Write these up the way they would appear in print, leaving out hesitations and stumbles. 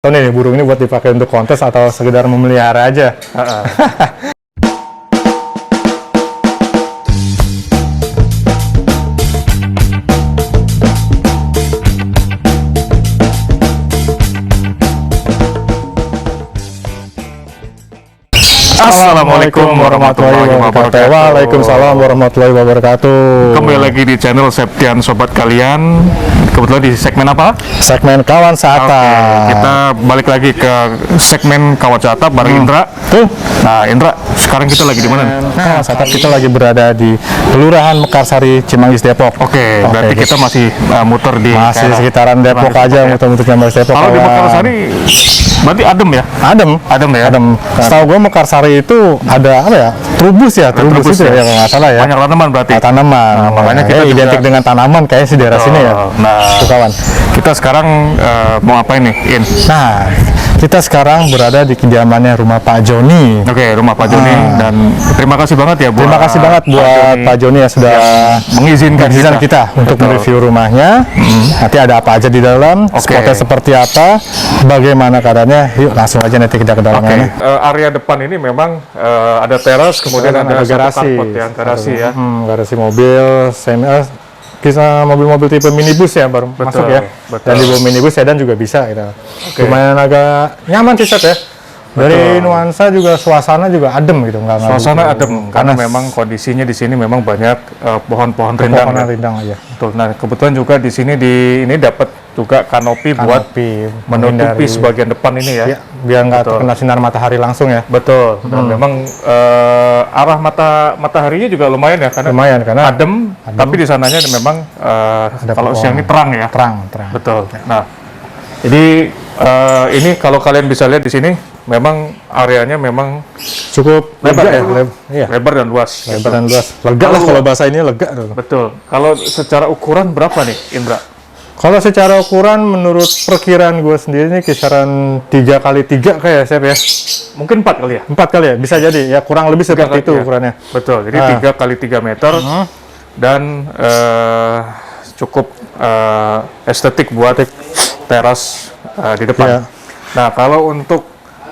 Tahu nih burung ini buat dipakai untuk kontes atau sekedar memelihara aja. Assalamualaikum warahmatullahi wabarakatuh. Waalaikumsalam warahmatullahi wabarakatuh. Kembali lagi di channel Septian Sobat Kalian. Kebetulan di segmen apa? Segmen Kawan Seatap. Kita balik lagi ke segmen Kawan Seatap bareng Indra. Nah, Indra, sekarang kita lagi di mana? Kawan Seatap kita lagi berada di Kelurahan Mekarsari, Cimanggis, Depok. Oke, berarti kita masih muter di sekitaran Depok aja, muter-muter Cimanggis, Depok. Kalau di Mekarsari berarti adem ya? Adem ya. Setahu gue Mekarsari itu ada apa ya? Trubus itu ya kalau nggak salah ya. Banyak tanaman berarti. Tanaman. Nah, makanya kita identik dengan tanaman kayaknya sih daerah sini ya. Nah, kawan. Kita sekarang mau ngapain nih, In? Nah, kita sekarang berada di kediamannya rumah Pak Joni. Oke, rumah Pak Joni, dan terima kasih banget ya buat Pak Joni ya sudah mengizinkan kita untuk mereview rumahnya. Nanti ada apa aja di dalam, spotnya seperti apa, bagaimana keadaannya. Yuk langsung aja nanti kita ke dalamnya. Area depan ini memang ada teras, kemudian ada garasi, garasi ya. Garasi mobil, bisa mobil-mobil tipe minibus ya baru masuk ya. Dan di bawah minibus sedan juga bisa gitu. Lumayan agak nyaman sih Seth ya. Dari nuansa juga suasana juga adem gitu, suasana adem karena memang kondisinya di sini memang banyak pohon-pohon rindang. Aja. Betul. Nah, kebetulan juga di sini ini dapat juga kanopi buat menutupi sebagian depan ini ya. Biar nggak terkena sinar matahari langsung ya. Betul. Dan memang arah mataharinya juga lumayan ya karena adem. Tapi di sananya memang kalau siang ini terang ya. Terang. Betul. Nah, jadi ini kalau kalian bisa lihat di sini memang areanya memang cukup lebar lebar dan luas. Lega lah kalau bahasa ini lega. Betul. Kalau secara ukuran berapa nih, Indra? Kalau secara ukuran menurut perkiraan gue sendiri nih kisaran 3x3 kayak Chef ya. Mungkin 4 kali ya? 4 kali ya, bisa jadi ya, kurang lebih seperti itu ukurannya. Betul. Jadi 3x3 meter dan cukup estetik buat teras di depan. Nah, kalau untuk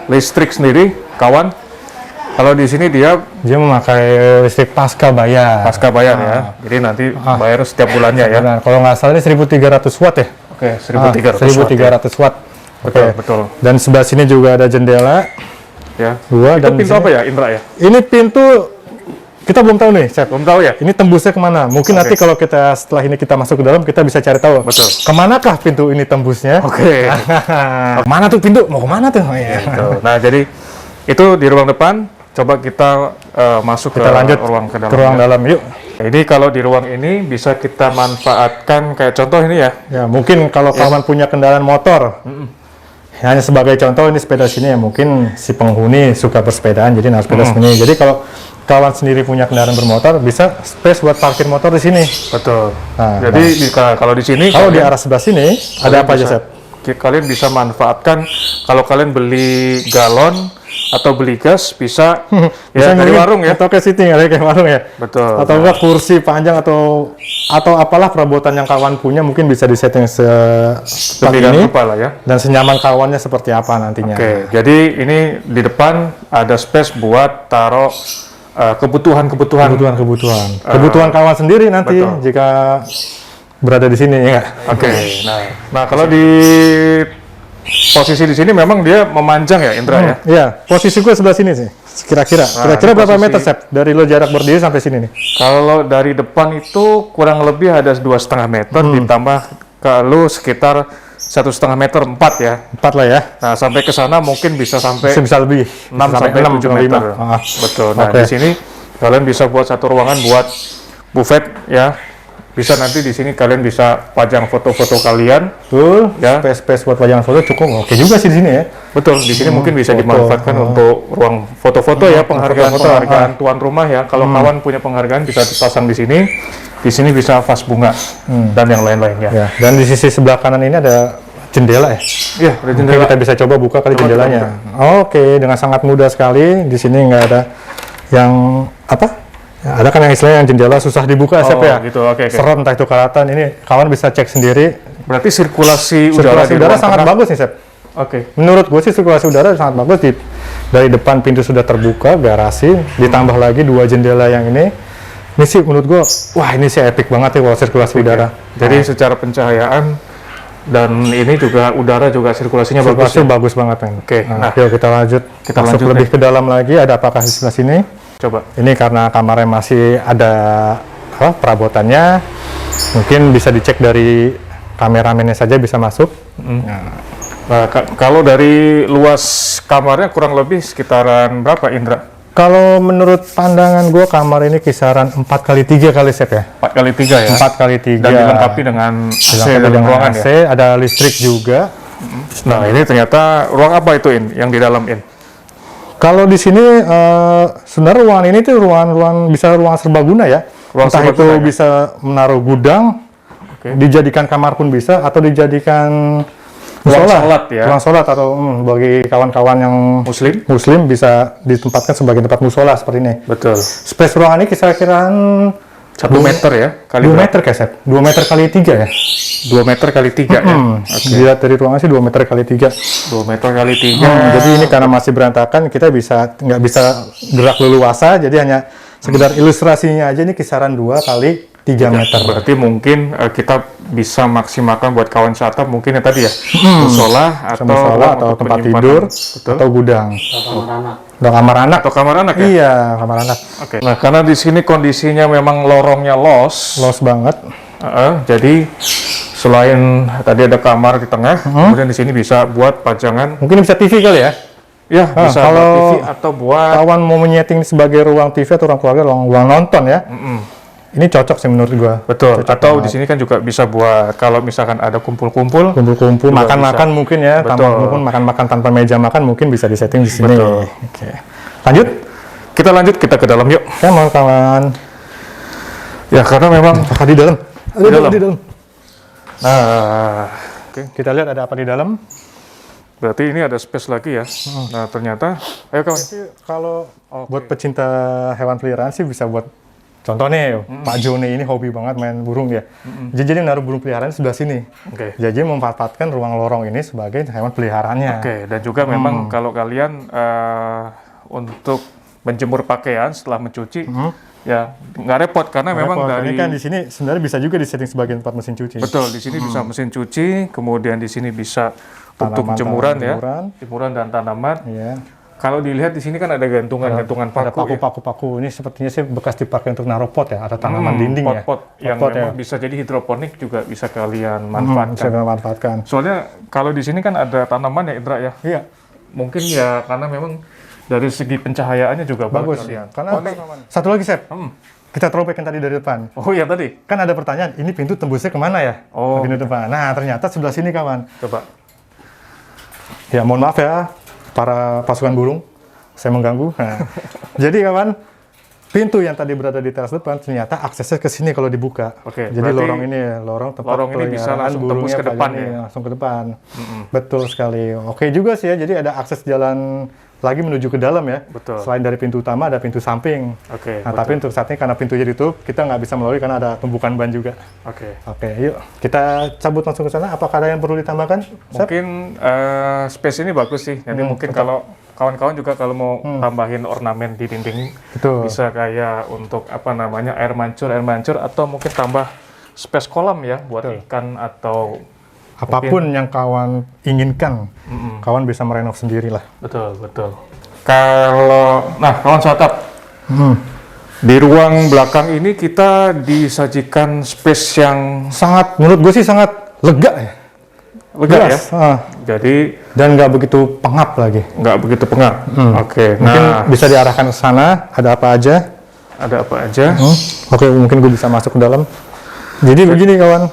listrik sendiri, kawan, kalau di sini dia memakai listrik pasca bayar ya. Jadi nanti bayar setiap bulannya ya. Nah, kalau nggak salah ini 1300 watt ya. Oke, 1300 watt. Betul. Dan sebelah sini juga ada jendela. Ya. Dan pintu apa ya, Indra ya? Ini pintu kita belum tahu nih, Chef. Belum tahu ya? Ini tembusnya kemana? Mungkin nanti kalau setelah ini kita masuk ke dalam, kita bisa cari tahu. Betul. Kemanakah pintu ini tembusnya? Mana tuh pintu? Mau kemana tuh? Nah, jadi itu di ruang depan. Coba kita masuk ke ruang dalam. Yuk. Jadi kalau di ruang ini bisa kita manfaatkan kayak contoh ini ya. Ya, mungkin kalau kawan punya kendaraan motor. Hanya sebagai contoh ini sepeda sini ya, mungkin si penghuni suka bersepedaan jadi sepeda sini. Jadi kalau kawan sendiri punya kendaraan bermotor bisa space buat parkir motor di sini. Betul. Jadi kalau di sini di arah sebelah sini ada apa aja, Chef? Kalian bisa manfaatkan kalau kalian beli galon atau beli gas bisa ya dari warung ya, atau kayak sitting ada kayak warung ya. Betul. Atau enggak kursi panjang atau apalah perabotan yang kawan punya mungkin bisa disetting seperti ini ya. Dan senyaman kawannya seperti apa nantinya. Oke, jadi ini di depan ada space buat taruh kebutuhan kawan sendiri nanti jika berada di sini ya. Oke. Nah kalau di posisi di sini memang dia memanjang ya, Indra ya. Iya, posisi gue sebelah sini sih. Kira-kira berapa meter, Chef? Dari lo jarak berdiri sampai sini nih. Kalau dari depan itu kurang lebih ada 2,5 meter ditambah ke lo sekitar 1,5 meter, 4 ya. 4 lah ya. Nah, sampai ke sana mungkin bisa lebih 6 sampai 7 meter. Betul. Nah, di sini kalian bisa buat satu ruangan buat buffet ya. Bisa nanti di sini kalian bisa pajang foto-foto kalian. Betul. Ya. Space buat pajang foto cukup. Oke juga sih di sini ya. Betul. Di sini mungkin bisa dimanfaatkan untuk ruang foto-foto ya, penghargaan tuan rumah ya. Kalau kawan punya penghargaan bisa dipasang di sini. Di sini bisa vas bunga dan yang lain-lainnya. Ya. Dan di sisi sebelah kanan ini ada jendela ya. Iya, ada jendela. Kita bisa coba buka kali jendelanya. Oke, dengan sangat mudah sekali. Di sini nggak ada yang apa? Ya, ada kan yang istilahnya yang jendela susah dibuka, Chef ya. Gitu, serem entah itu karatan. Ini kawan bisa cek sendiri. Berarti sirkulasi udara sangat bagus nih, Chef. Oke. Menurut gue sih sirkulasi udara sangat bagus. Dari depan pintu sudah terbuka, garasi, ditambah lagi 2 jendela yang ini sih menurut gue, wah ini sih epic banget ya kalau sirkulasi udara. Jadi secara pencahayaan dan ini juga udara juga sirkulasinya bagus. Sirkulasi bagus banget kan. Oke. Nah, yuk kita lanjut. Kita masuk lanjut lebih ke dalam lagi. Ada apakah di sebelah sini? Coba. Ini karena kamarnya masih ada perabotannya, mungkin bisa dicek dari kameramennya saja bisa masuk. Nah, kalau dari luas kamarnya kurang lebih sekitaran berapa, Indra? Kalau menurut pandangan gue, kamar ini kisaran 4x3 kali Sep ya. 4x3 ya? 4x3. Dan dilengkapi dengan AC dalam ruangan AC, ya? ada listrik juga. Nah, ini ternyata ruang apa itu, yang di dalam, Kalau di sini sebenarnya ruangan ini tuh ruangan bisa ruangan serbaguna ya. Ruang Entah itu serbaguna, ya? bisa menaruh gudang, dijadikan kamar pun bisa, atau dijadikan ruang sholat ya. Ruang sholat atau bagi kawan-kawan yang Muslim bisa ditempatkan sebagai tempat musola seperti ini. Betul. Space ruangan ini kira-kira 1 meter ya? Kali 2 meter kayak Sep? 2 meter kali 3 ya? 2 meter kali 3 ya? Dilihat dari ruangan sih 2 meter kali 3. 2 meter kali 3. Jadi ini karena masih berantakan, kita nggak bisa gerak leluasa, jadi hanya sekedar ilustrasinya aja, ini kisaran 2 kali 3 meter. Berarti mungkin kita bisa maksimalkan buat kawan wisata mungkin ya tadi ya, musola atau tempat tidur, atau gudang. Atau kamar anak. Atau kamar anak ya? Iya, kamar anak. Oke. Nah, karena di sini kondisinya memang lorongnya los banget. Jadi selain tadi ada kamar di tengah, kemudian di sini bisa buat pajangan. Mungkin bisa TV kali ya? Ya, bisa kalau buat TV atau buat kawan mau menyeting sebagai ruang TV atau ruang keluarga, ruang nonton ya. Ini cocok sih menurut gua. Betul. Atau di sini kan juga bisa buat kalau misalkan ada kumpul-kumpul, makan-makan mungkin ya, makan-makan tanpa meja makan mungkin bisa disetting di sini. Betul. Oke. Lanjut. Kita ke dalam yuk. Kan mau kawan. Ya karena memang di dalam. Di dalam. Nah, kita lihat ada apa di dalam. Berarti ini ada space lagi ya. Nah, ternyata ayo kawan. Kalau buat pecinta hewan peliharaan sih bisa buat contoh nih, Pak Joni ini hobi banget main burung ya. Jadi naruh burung peliharaan sebelah sini. Jadi memanfaatkan ruang lorong ini sebagai hewan peliharaannya. Dan juga memang kalau kalian untuk menjemur pakaian setelah mencuci, ya nggak repot karena memang dari ini kan di sini sebenarnya bisa juga disetting sebagai tempat mesin cuci. Betul, di sini bisa mesin cuci, kemudian di sini bisa untuk jemuran dan tanaman. Iya. Kalau dilihat di sini kan ada gantungan paku. Ada paku-paku. Ini sepertinya sih bekas dipakai untuk naruh pot ya, ada tanaman dinding ya. Pot yang memang bisa jadi hidroponik juga bisa kalian manfaatkan. Bisa manfaatkan. Soalnya kalau di sini kan ada tanaman ya, Indra ya. Iya. Mungkin ya karena memang dari segi pencahayaannya juga bagus ya. Karena satu lagi Sep. Kita throwback yang tadi dari depan. Oh iya tadi. Kan ada pertanyaan, ini pintu tembusnya kemana ya? Pintu depan. Nah ternyata sebelah sini kawan. Coba. Ya mohon maaf ya, para pasukan burung, saya mengganggu. Nah, jadi kawan, pintu yang tadi berada di teras depan ternyata aksesnya ke sini kalau dibuka. Jadi lorong tempat ini bisa langsung tembus ke depan ya. Langsung ke depan. Betul sekali. Oke juga sih ya. Jadi ada akses jalan lagi menuju ke dalam ya. Betul. Selain dari pintu utama ada pintu samping. Tapi untuk saat ini karena pintunya ditutup, kita nggak bisa melalui karena ada tumpukan ban juga. Oke, yuk kita cabut langsung ke sana. Apakah ada yang perlu ditambahkan? Mungkin space ini bagus sih. Nanti mungkin kalau kawan-kawan juga kalau mau tambahin ornamen di dinding, bisa kayak untuk air mancur atau mungkin tambah space kolam ya buat ikan atau apapun yang kawan inginkan, kawan bisa merenov sendiri lah. Betul. Kawan Satap, di ruang belakang ini kita disajikan space yang menurut gue sih sangat lega ya. Lega ya? Jadi dan nggak begitu pengap lagi. Nggak begitu pengap. Mungkin bisa diarahkan ke sana. Ada apa aja? Mungkin gue bisa masuk ke dalam. Jadi begini kawan.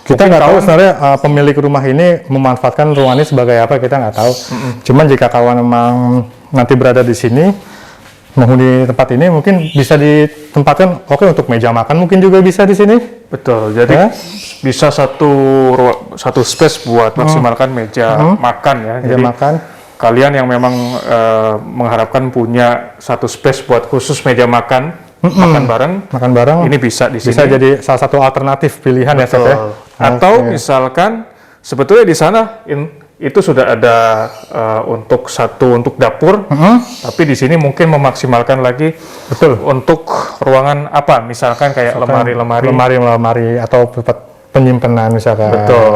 Kita nggak tahu sebenarnya pemilik rumah ini memanfaatkan ruang ini sebagai apa, kita nggak tahu. Cuman jika kawan memang nanti berada di sini, menghuni tempat ini, mungkin bisa ditempatkan, untuk meja makan mungkin juga bisa di sini. Betul, jadi bisa satu space buat maksimalkan meja makan ya. Meja makan. Kalian yang memang mengharapkan punya satu space buat khusus meja makan, makan bareng, ini bisa di sini. Bisa jadi salah satu alternatif pilihan. Betul. Ya, Seth, ya. Atau misalkan sebetulnya di sana itu sudah ada untuk dapur, tapi di sini mungkin memaksimalkan lagi Betul. untuk ruangan apa, misalkan kayak lemari-lemari atau tempat penyimpanan misalkan. betul,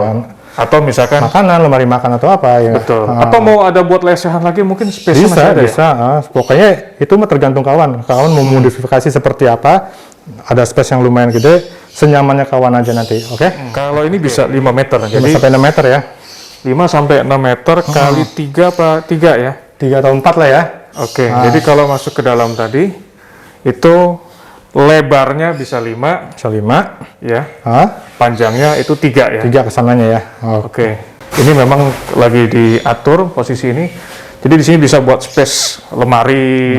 atau misalkan Makanan, lemari makan atau apa ya. betul, atau mau ada buat lesehan lagi mungkin space masih ada ya? Bisa. Pokoknya itu mah tergantung kawan. Kawan mau modifikasi seperti apa, ada space yang lumayan gede, senyamannya kawan aja nanti, oke? Kalau ini bisa 5 meter, 5 jadi sampai 6 meter ya. 5 sampai 6 meter kali 3 apa 3 ya? 3 atau 4 lah ya. Oke, jadi kalau masuk ke dalam tadi itu lebarnya bisa 5 Bisa 5. ya, Hah? panjangnya itu 3 ya. 3 kesananya ya. Oke. Ini memang lagi diatur posisi ini. Jadi di sini bisa buat space lemari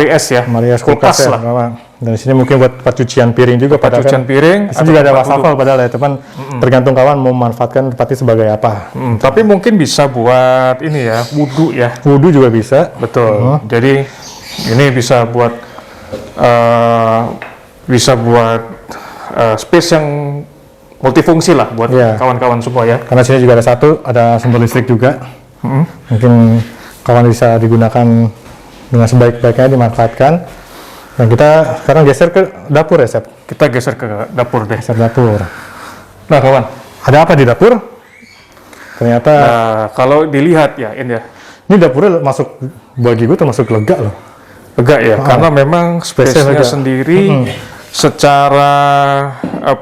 es ya. Lemari es kulkas ya, lah. Bang. Dan di sini mungkin buat tempat cucian piring juga. Padahal Cucian kan, piring. di sini juga ada wastafel padahal ya, teman. Tergantung kawan mau memanfaatkan tempatnya sebagai apa. Tapi mungkin bisa buat ini ya, wudhu ya. Wudhu juga bisa. Betul. Jadi ini bisa buat space yang multifungsi lah buat Iya. kawan-kawan semua ya. Karena sini juga ada sumber listrik juga. Mungkin kawan bisa digunakan dengan sebaik-baiknya, dimanfaatkan. Dan kita sekarang geser ke dapur ya, Sep. Kita geser ke dapur deh. Geser dapur. Nah kawan, Ada apa di dapur? Ternyata kalau dilihat ya, ini ya, ini dapurnya masuk, bagi gue termasuk lega loh. lega ya, karena memang Space-nya space-nya lega. sendiri secara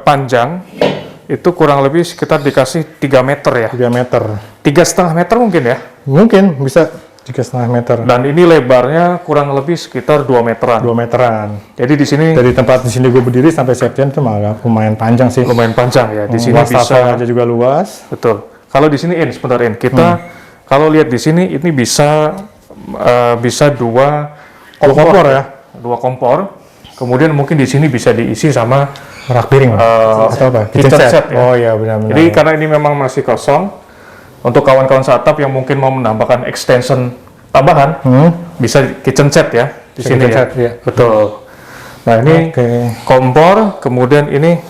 panjang itu kurang lebih sekitar dikasih 3 meter ya. 3 meter. 3,5 meter mungkin ya. Mungkin bisa 3,5 meter. Dan ini lebarnya kurang lebih sekitar 2 meteran. 2 meteran. Jadi di sini Dari tempat di sini gue berdiri sampai Septian itu malah lumayan panjang sih. lumayan panjang ya. Di sini Wastafel bisa aja juga luas. betul. Kalau di sini sebentar kita kalau lihat di sini ini bisa dua Kompor ya. dua kompor. Kemudian mungkin di sini bisa diisi sama Rak piring atau apa? kitchen set ya. Oh iya benar-benar. Jadi karena ini memang masih kosong, untuk kawan-kawan startup yang mungkin mau menambahkan extension tambahan, bisa kitchen set ya di sini kitchen ya. set, iya. Betul. Nah ini Oke. kompor, kemudian ini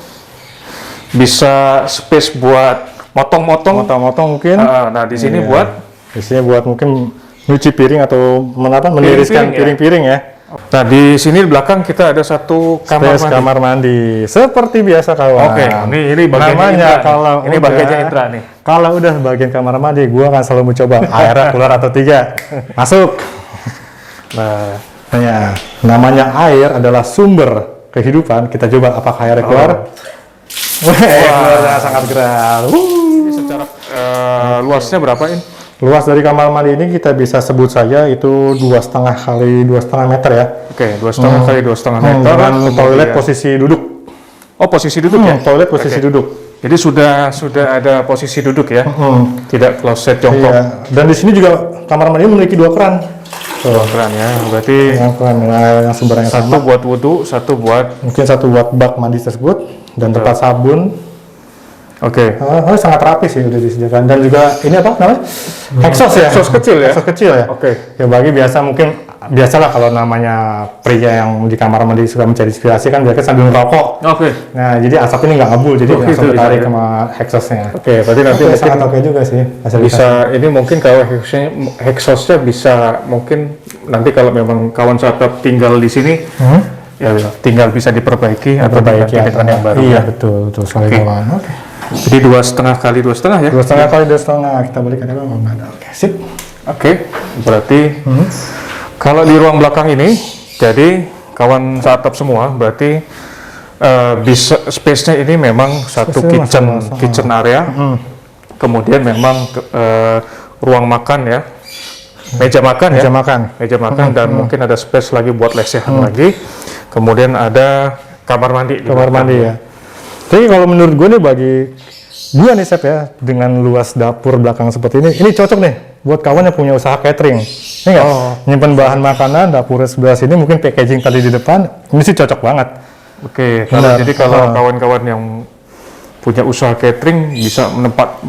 bisa space buat motong-motong. Motong-motong mungkin. Nah di sini Iya. buat Biasanya buat mungkin nyuci piring atau meniriskan Piring-piring ya. piring-piring ya. Nah di sini di belakang kita ada satu kamar Space mandi. kamar mandi. Seperti biasa kawan. Oke, ini bagian Namanya Indra nih. kalau Ini udah- bagiannya Indra nih. Kalau udah bagian kamar mandi, gua akan selalu mencoba airnya keluar atau tidak. Masuk. Nah, Ya, namanya air adalah sumber kehidupan. Kita coba apakah airnya keluar. Wah, keluarnya sangat gerak. ini secara luasnya berapa ini? Luas dari kamar mandi ini kita bisa sebut saja itu 2,5 kali 2,5 meter ya. Oke, 2,5 kali 2,5 meter. Dengan Kemudian- toilet posisi duduk. Oh, posisi duduk ya? Toilet posisi Oke. duduk. Jadi sudah ada posisi duduk ya? Tidak closet jongkok. Iya. Dan di sini juga kamar mandi memiliki 2 keran. Keren ya. Berarti Yang keran yang sumbernya satu sama. buat wudhu, satu buat. Mungkin satu buat bak mandi tersebut dan tempat sabun. Oke. Sangat rapi sih udah disediakan. Dan juga ini apa namanya? Exhaust ya. Exhaust kecil ya? Exhaust kecil ya. Oke. Ya bagi biasa mungkin biasalah kalau namanya pria yang di kamar mandi suka mencari inspirasi kan biasanya sambil merokok. Oke. Nah jadi asap ini nggak ngabul jadi Oh, langsung gitu, ketarik bisa ya? sama exhaustnya. Oke, berarti nanti Oke, mungkin sangat oke juga sih. bisa ini mungkin kalau exhaustnya bisa mungkin nanti kalau memang kawan startup tinggal di sini ya tinggal bisa diperbaiki atau Perbaiki diganti dengan yang baru. Iya ya. betul sekali Oke. kawan. Oke. Jadi 2,5 kali 2,5 ya. 2,5 kali 2,5 kita balik ada apa? Ada. Oke sip. Oke, berarti kalau di ruang belakang ini, jadi kawan startup semua, berarti bisa space-nya ini memang satu Space-nya sama-sama. kitchen area, kemudian memang ruang makan ya, meja makan ya, Meja makan. meja makan dan mungkin ada space lagi buat lesehan lagi, kemudian ada kamar mandi. di Kamar belakang. mandi ya. Tapi kalau menurut gue nih bagi gue nih Sep ya dengan luas dapur belakang seperti ini cocok nih buat kawan yang punya usaha catering. Ini nggak? Nyimpen bahan makanan dapurnya sebelah sini mungkin packaging tadi di depan ini sih cocok banget. Oke, jadi kalau kawan-kawan yang punya usaha catering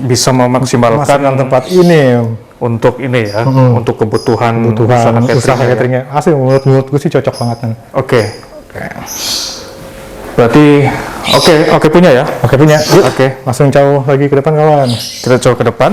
bisa memaksimalkan Masukkan tempat ini untuk ini ya, untuk kebutuhan usaha cateringnya. Asli menurut gue sih cocok banget nih. Oke. Berarti oke punya ya. Oke punya. Yuk, Oke. langsung jauh lagi ke depan kawan. Kita coba ke depan.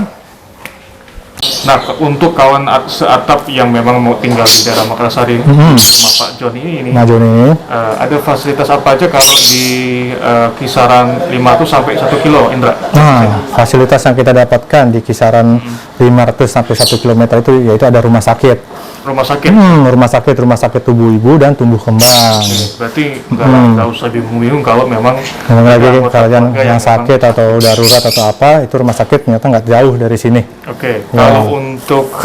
Nah, untuk kawan seatap yang memang mau tinggal di daerah Makassari, rumah Pak Joni ini, Nah Joni, ada fasilitas apa aja kalau di kisaran 500 sampai 1 kilo, Indra? nah fasilitas yang kita dapatkan di kisaran 500 sampai 1 km itu yaitu ada rumah sakit. Rumah sakit? Rumah sakit tubuh ibu dan tumbuh kembang. Berarti nggak usah bingung-bingung kalau memang lagi anggota kalian keluarga yang sakit atau darurat atau apa, itu rumah sakit ternyata nggak jauh dari sini. Oke. Kalau untuk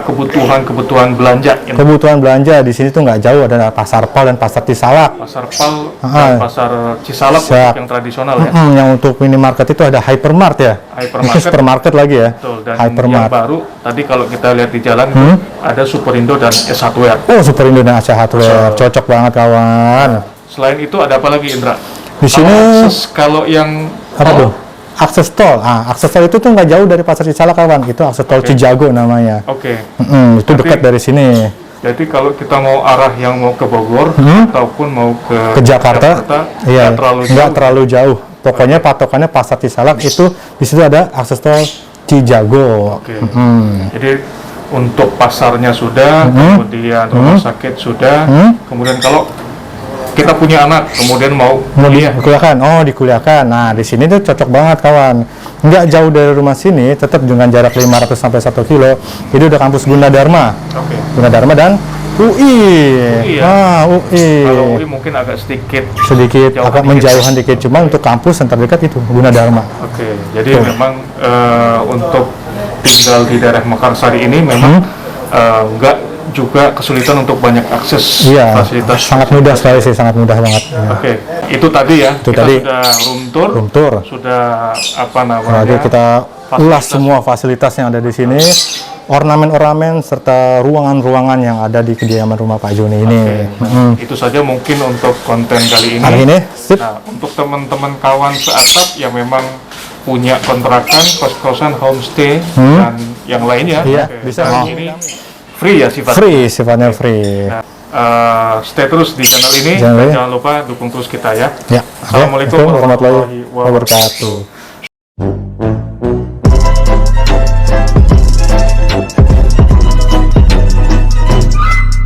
kebutuhan belanja, Kebutuhan belanja di sini tuh nggak jauh, ada pasar Pal dan pasar Cisalak. Pasar Pal dan pasar Cisalak untuk yang tradisional ya. Yang untuk minimarket itu ada Hypermart ya. Hypermarket. Itu supermarket lagi ya. Betul. Dan Hypermart. yang baru tadi kalau kita lihat di jalan itu ada Superindo dan S Hardware. Oh, Superindo dan Asia Hardware. Cocok banget kawan. Selain itu ada apa lagi, Indra? Di sini Kalau yang apa tuh? Akses tol. Akses tol itu tuh nggak jauh dari pasar Cisalak kawan. Itu akses tol Cijago namanya. Oke. Itu dekat dari sini. Jadi kalau kita mau arah yang mau ke Bogor ataupun mau ke Jakarta, iya, nggak terlalu jauh. Pokoknya patokannya pasar Cisalak itu di situ ada akses tol Cijago. Oke. Jadi untuk pasarnya sudah, kemudian rumah sakit sudah, kemudian kalau kita punya anak, kemudian mau kuliah. Dikuliahkan, dikuliahkan. Nah, di sini tuh cocok banget kawan. Nggak jauh dari rumah sini, tetap dengan jarak 500 sampai 1 kilo. Ini udah kampus Gunadarma. Oke. Gunadarma dan UI. Ya. UI. Kalau UI mungkin agak sedikit agak menjauhan dikit, cuma untuk kampus yang terdekat itu Gunadarma. Oke. Jadi memang untuk tinggal di daerah Makassari ini memang nggak juga kesulitan untuk banyak akses fasilitas. Sangat mudah sekali sih, sangat mudah banget. Oke, itu tadi ya. Itu kita tadi. Sudah room tour. Sudah apa namanya? Lalu kita ulas semua fasilitas yang ada di sini, ornamen-ornamen serta ruangan-ruangan yang ada di kediaman rumah Pak Joni ini. Itu saja mungkin untuk konten kali ini. Nah, untuk teman-teman kawan seatap yang memang punya kontrakan, kos-kosan, homestay dan yang lainnya, bisa. Ini free ya sifatnya. Sifatnya free. Nah, stay terus di channel ini. Jangan lupa dukung terus kita ya. Ya. Assalamualaikum warahmatullahi wabarakatuh.